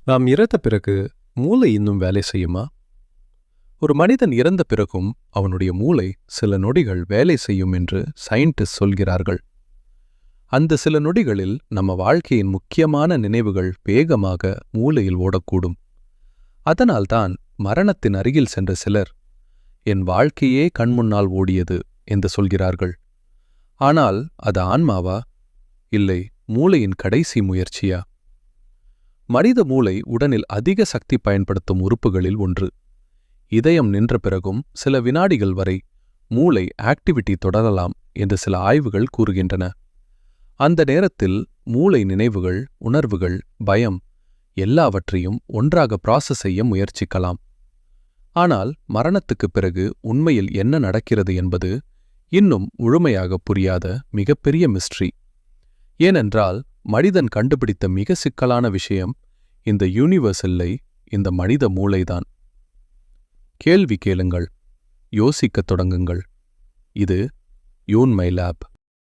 நாம் இறந்த பிறகு மூளை இன்னும் வேலை செய்யுமா? ஒரு மனிதன் இறந்த பிறகும் அவனுடைய மூளை சில நொடிகள் வேலை செய்யும் என்று சயின்டிஸ்ட் சொல்கிறார்கள். அந்த சில நொடிகளில் நம்ம வாழ்க்கையின் முக்கியமான நினைவுகள் வேகமாக மூளையில் ஓடக்கூடும். அதனால்தான் மரணத்தின் அருகில் சென்ற சிலர், என் வாழ்க்கையே கண்முன்னால் ஓடியது என்று சொல்கிறார்கள். ஆனால் அது ஆன்மாவா? இல்லை, மூளையின் கடைசி முயற்சியா? மனித மூளை உடலில் அதிக சக்தி பயன்படுத்தும் உறுப்புகளில் ஒன்று. இதயம் நின்ற பிறகும் சில வினாடிகள் வரை மூளை ஆக்டிவிட்டி தொடரலாம் என்று சில ஆய்வுகள் கூறுகின்றன. அந்த நேரத்தில் மூளை நினைவுகள், உணர்வுகள், பயம் எல்லாவற்றையும் ஒன்றாக ப்ராசஸ் செய்ய முயற்சிக்கலாம். ஆனால் மரணத்துக்குப் பிறகு உண்மையில் என்ன நடக்கிறது என்பது இன்னும் முழுமையாக புரியாத மிகப்பெரிய மிஸ்ட்ரி. ஏனென்றால் மனிதன் கண்டுபிடித்த மிக சிக்கலான விஷயம் இந்த யூனிவர்ஸ் இல்லை, இந்த மனித மூளைதான். கேள்வி கேளுங்கள், யோசிக்கத் தொடங்குங்கள். இது யூன் மை லேப்.